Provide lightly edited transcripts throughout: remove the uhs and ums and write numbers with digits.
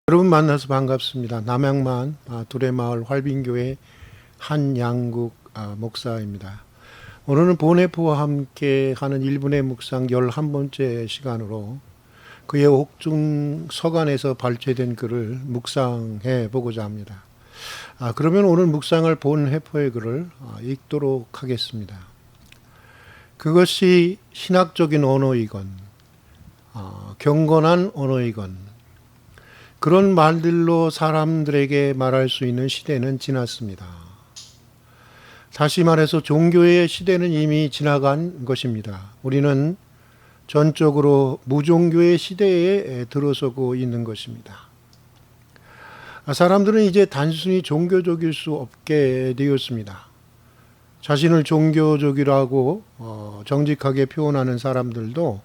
여러분 만나서 반갑습니다. 남양만 두레마을 활빈교회 한양국 목사입니다. 오늘은 보네프와 함께 하는 1분의 묵상 11번째 시간으로 그의 옥중 서간에서 발췌된 글을 묵상해 보고자 합니다. 그러면 오늘 묵상을 보네프의 글을 읽도록 하겠습니다. 그것이 신학적인 언어이건 경건한 언어이건 그런 말들로 사람들에게 말할 수 있는 시대는 지났습니다. 다시 말해서 종교의 시대는 이미 지나간 것입니다. 우리는 전적으로 무종교의 시대에 들어서고 있는 것입니다. 사람들은 이제 단순히 종교적일 수 없게 되었습니다. 자신을 종교적이라고 정직하게 표현하는 사람들도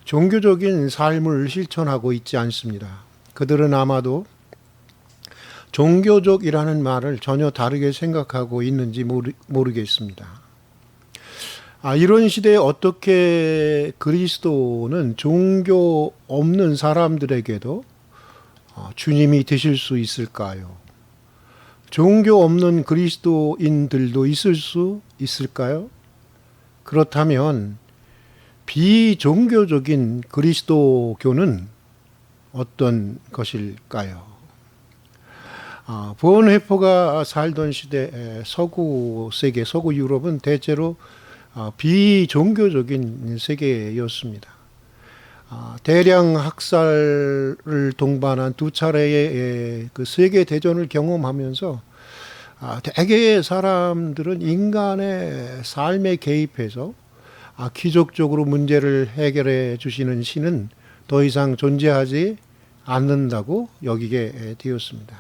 종교적인 삶을 실천하고 있지 않습니다. 그들은 아마도 종교적이라는 말을 전혀 다르게 생각하고 있는지 모르겠습니다. 이런 시대에 어떻게 그리스도는 종교 없는 사람들에게도 주님이 되실 수 있을까요? 종교 없는 그리스도인들도 있을 수 있을까요? 그렇다면 비종교적인 그리스도교는 어떤 것일까요? 본헤퍼가 살던 시대 서구 세계, 서구 유럽은 대체로 비종교적인 세계였습니다. 대량 학살을 동반한 두 차례의 그 세계 대전을 경험하면서 대개의 사람들은 인간의 삶에 개입해서 기적적으로 문제를 해결해 주시는 신은 더 이상 존재하지 않는다고 여기게 되었습니다.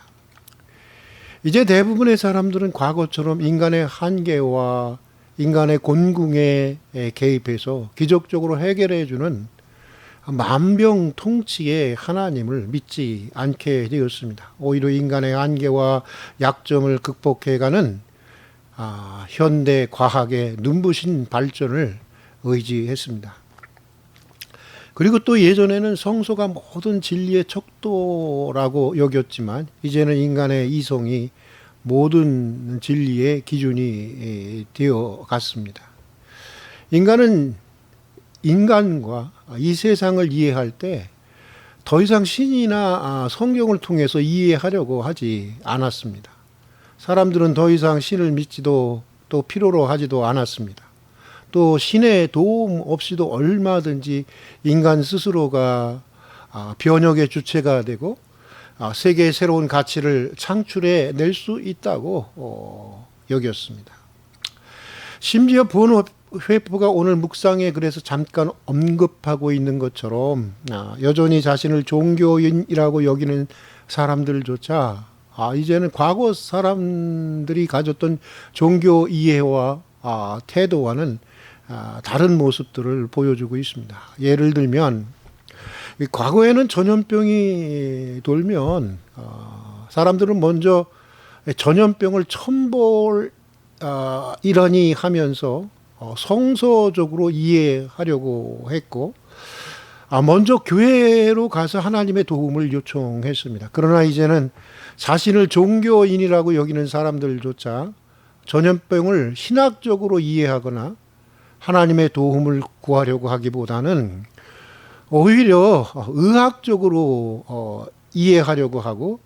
이제 대부분의 사람들은 과거처럼 인간의 한계와 인간의 곤궁에 개입해서 기적적으로 해결해 주는 만병통치의 하나님을 믿지 않게 되었습니다. 오히려 인간의 한계와 약점을 극복해가는 현대 과학의 눈부신 발전을 의지했습니다. 그리고 또 예전에는 성소가 모든 진리의 척도라고 여겼지만 이제는 인간의 이성이 모든 진리의 기준이 되어 갔습니다. 인간은 인간과 이 세상을 이해할 때 더 이상 신이나 성경을 통해서 이해하려고 하지 않았습니다. 사람들은 더 이상 신을 믿지도 또 필요로 하지도 않았습니다. 또 신의 도움 없이도 얼마든지 인간 스스로가 변혁의 주체가 되고 세계의 새로운 가치를 창출해 낼 수 있다고 여겼습니다. 심지어 본회프가 오늘 묵상에 그래서 잠깐 언급하고 있는 것처럼 여전히 자신을 종교인이라고 여기는 사람들조차 이제는 과거 사람들이 가졌던 종교 이해와 태도와는 다른 모습들을 보여주고 있습니다. 예를 들면 과거에는 전염병이 돌면 사람들은 먼저 전염병을 첨벌이라니 하면서 성서적으로 이해하려고 했고 먼저 교회로 가서 하나님의 도움을 요청했습니다. 그러나 이제는 자신을 종교인이라고 여기는 사람들조차 전염병을 신학적으로 이해하거나 하나님의 도움을 구하려고 하기보다는 오히려 의학적으로 이해하려고 하고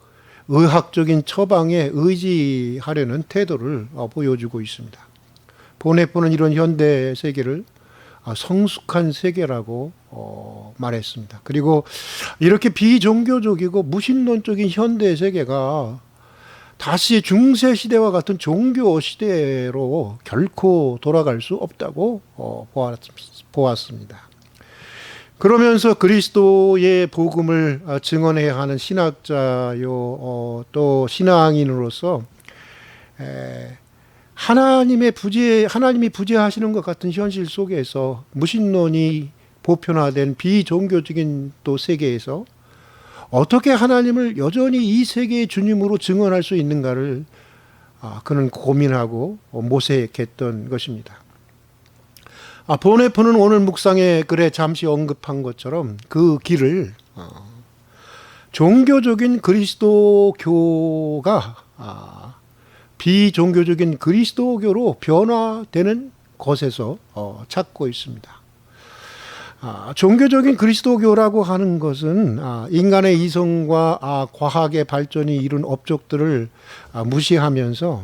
의학적인 처방에 의지하려는 태도를 보여주고 있습니다. 본헤퍼는 이런 현대 세계를 성숙한 세계라고 말했습니다. 그리고 이렇게 비종교적이고 무신론적인 현대 세계가 다시 중세 시대와 같은 종교 시대로 결코 돌아갈 수 없다고 보았습니다. 그러면서 그리스도의 복음을 증언해야 하는 신학자요 또 신앙인으로서 하나님이 부재하시는 것 같은 현실 속에서 무신론이 보편화된 비종교적인 또 세계에서 어떻게 하나님을 여전히 이 세계의 주님으로 증언할 수 있는가를 그는 고민하고 모색했던 것입니다. 본헤퍼는 오늘 묵상의 글에 잠시 언급한 것처럼 그 길을 종교적인 그리스도교가 비종교적인 그리스도교로 변화되는 것에서 찾고 있습니다. 종교적인 그리스도교라고 하는 것은 인간의 이성과 과학의 발전이 이룬 업적들을 무시하면서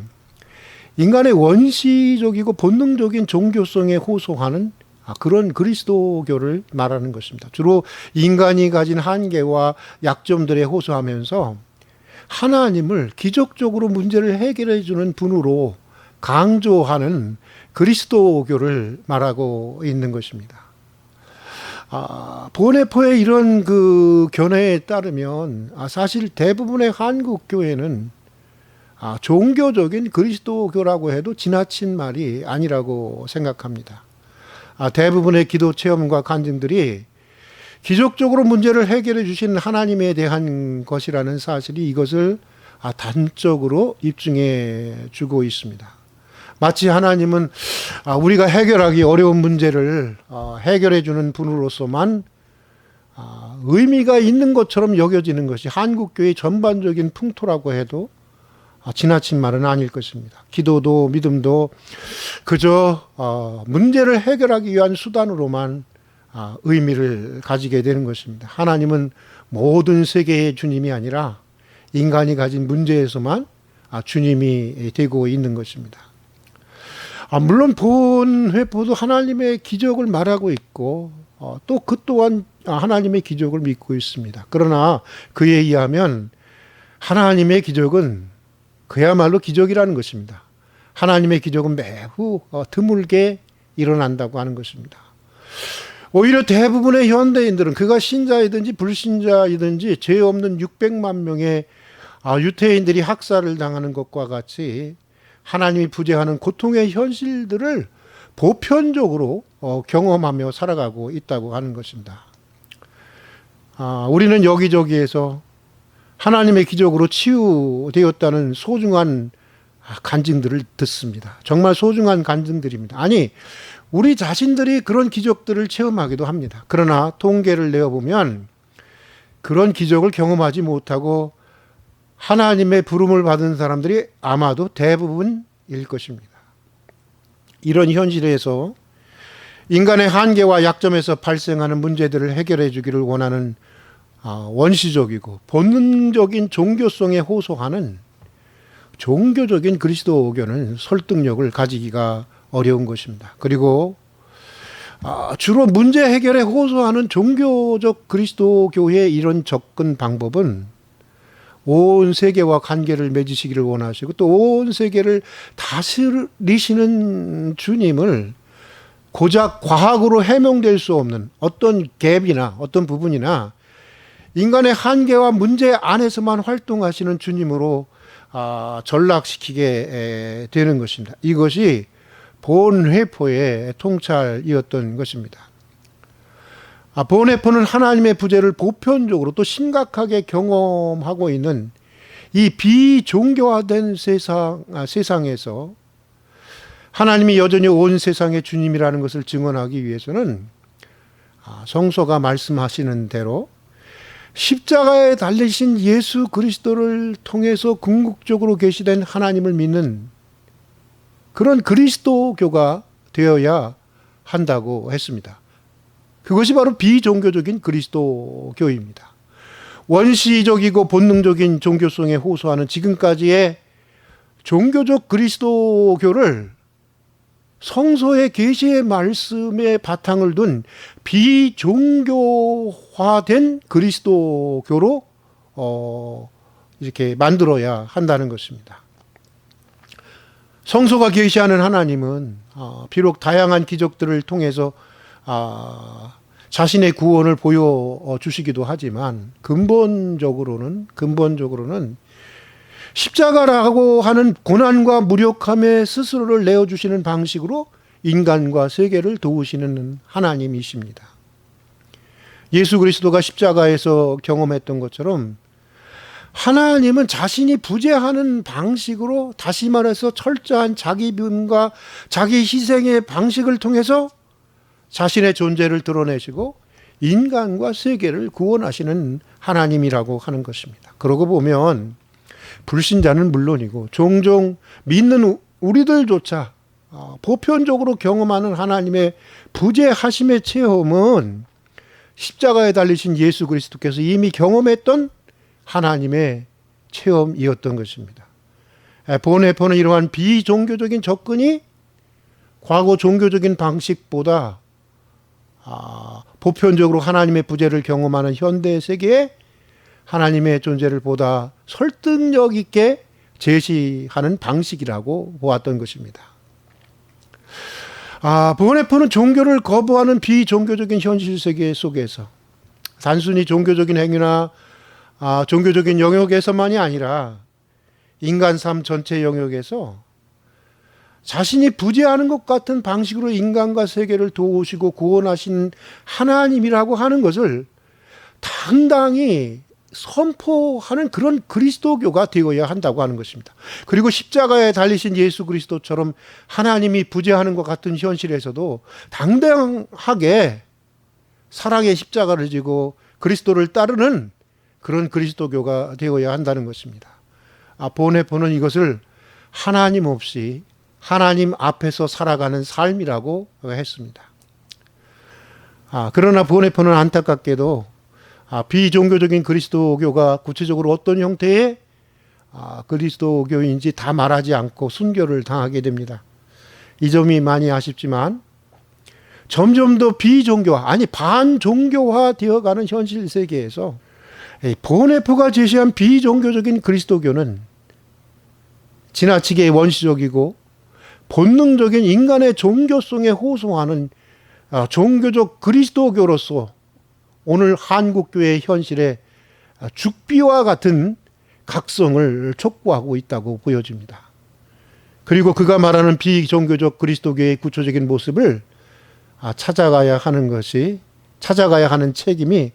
인간의 원시적이고 본능적인 종교성에 호소하는 그런 그리스도교를 말하는 것입니다. 주로 인간이 가진 한계와 약점들에 호소하면서 하나님을 기적적으로 문제를 해결해 주는 분으로 강조하는 그리스도교를 말하고 있는 것입니다. 보네포의 이런 그 견해에 따르면 사실 대부분의 한국 교회는 종교적인 그리스도교라고 해도 지나친 말이 아니라고 생각합니다. 대부분의 기도 체험과 간증들이 기적적으로 문제를 해결해 주신 하나님에 대한 것이라는 사실이 이것을 단적으로 입증해 주고 있습니다. 마치 하나님은 우리가 해결하기 어려운 문제를 해결해 주는 분으로서만 의미가 있는 것처럼 여겨지는 것이 한국교회의 전반적인 풍토라고 해도 지나친 말은 아닐 것입니다. 기도도 믿음도 그저 문제를 해결하기 위한 수단으로만 의미를 가지게 되는 것입니다. 하나님은 모든 세계의 주님이 아니라 인간이 가진 문제에서만 주님이 되고 있는 것입니다. 물론 본회포도 하나님의 기적을 말하고 있고 또 그 또한 하나님의 기적을 믿고 있습니다. 그러나 그에 의하면 하나님의 기적은 그야말로 기적이라는 것입니다. 하나님의 기적은 매우 드물게 일어난다고 하는 것입니다. 오히려 대부분의 현대인들은 그가 신자이든지 불신자이든지 죄 없는 600만 명의 유태인들이 학살을 당하는 것과 같이 하나님이 부재하는 고통의 현실들을 보편적으로 경험하며 살아가고 있다고 하는 것입니다. 우리는 여기저기에서 하나님의 기적으로 치유되었다는 소중한 간증들을 듣습니다. 정말 소중한 간증들입니다. 아니, 우리 자신들이 그런 기적들을 체험하기도 합니다. 그러나 통계를 내어보면 그런 기적을 경험하지 못하고 하나님의 부름을 받은 사람들이 아마도 대부분일 것입니다. 이런 현실에서 인간의 한계와 약점에서 발생하는 문제들을 해결해 주기를 원하는 원시적이고 본능적인 종교성에 호소하는 종교적인 그리스도교는 설득력을 가지기가 어려운 것입니다. 그리고 주로 문제 해결에 호소하는 종교적 그리스도교의 이런 접근 방법은 온 세계와 관계를 맺으시기를 원하시고 또 온 세계를 다스리시는 주님을 고작 과학으로 해명될 수 없는 어떤 갭이나 어떤 부분이나 인간의 한계와 문제 안에서만 활동하시는 주님으로 전락시키게 되는 것입니다. 이것이 본회포의 통찰이었던 것입니다. 본회포는 하나님의 부재를 보편적으로 또 심각하게 경험하고 있는 이 비종교화된 세상에서 하나님이 여전히 온 세상의 주님이라는 것을 증언하기 위해서는 성서가 말씀하시는 대로 십자가에 달리신 예수 그리스도를 통해서 궁극적으로 계시된 하나님을 믿는 그런 그리스도교가 되어야 한다고 했습니다. 그것이 바로 비종교적인 그리스도교입니다. 원시적이고 본능적인 종교성에 호소하는 지금까지의 종교적 그리스도교를 성서의 계시의 말씀에 바탕을 둔 비종교화된 그리스도교로 이렇게 만들어야 한다는 것입니다. 성서가 계시하는 하나님은 비록 다양한 기적들을 통해서 자신의 구원을 보여주시기도 하지만 근본적으로는 십자가라고 하는 고난과 무력함에 스스로를 내어주시는 방식으로 인간과 세계를 도우시는 하나님이십니다. 예수 그리스도가 십자가에서 경험했던 것처럼 하나님은 자신이 부재하는 방식으로, 다시 말해서 철저한 자기 비움과 자기 희생의 방식을 통해서 자신의 존재를 드러내시고 인간과 세계를 구원하시는 하나님이라고 하는 것입니다. 그러고 보면 불신자는 물론이고 종종 믿는 우리들조차 보편적으로 경험하는 하나님의 부재하심의 체험은 십자가에 달리신 예수 그리스도께서 이미 경험했던 하나님의 체험이었던 것입니다. 본회포는 이러한 비종교적인 접근이 과거 종교적인 방식보다 보편적으로 하나님의 부재를 경험하는 현대 세계에 하나님의 존재를 보다 설득력 있게 제시하는 방식이라고 보았던 것입니다. 본회포는 종교를 거부하는 비종교적인 현실 세계 속에서 단순히 종교적인 행위나 종교적인 영역에서만이 아니라 인간 삶 전체 영역에서 자신이 부재하는 것 같은 방식으로 인간과 세계를 도우시고 구원하신 하나님이라고 하는 것을 당당히 선포하는 그런 그리스도교가 되어야 한다고 하는 것입니다. 그리고 십자가에 달리신 예수 그리스도처럼 하나님이 부재하는 것 같은 현실에서도 당당하게 사랑의 십자가를 지고 그리스도를 따르는 그런 그리스도교가 되어야 한다는 것입니다. 본회포는 이것을 하나님 없이 하나님 앞에서 살아가는 삶이라고 했습니다. 그러나 본회포는 안타깝게도 비종교적인 그리스도교가 구체적으로 어떤 형태의 그리스도교인지 다 말하지 않고 순교를 당하게 됩니다. 이 점이 많이 아쉽지만 점점 더 비종교화, 반종교화 되어가는 현실 세계에서 본회포가 제시한 비종교적인 그리스도교는 지나치게 원시적이고 본능적인 인간의 종교성에 호소하는 종교적 그리스도교로서 오늘 한국교회의 현실에 죽비와 같은 각성을 촉구하고 있다고 보여집니다. 그리고 그가 말하는 비종교적 그리스도교의 구체적인 모습을 찾아가야 하는 책임이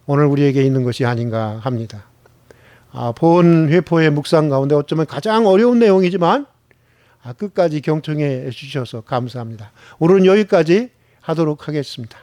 오늘 우리에게 있는 것이 아닌가 합니다. 본회포의 묵상 가운데 어쩌면 가장 어려운 내용이지만 끝까지 경청해 주셔서 감사합니다. 오늘은 여기까지 하도록 하겠습니다.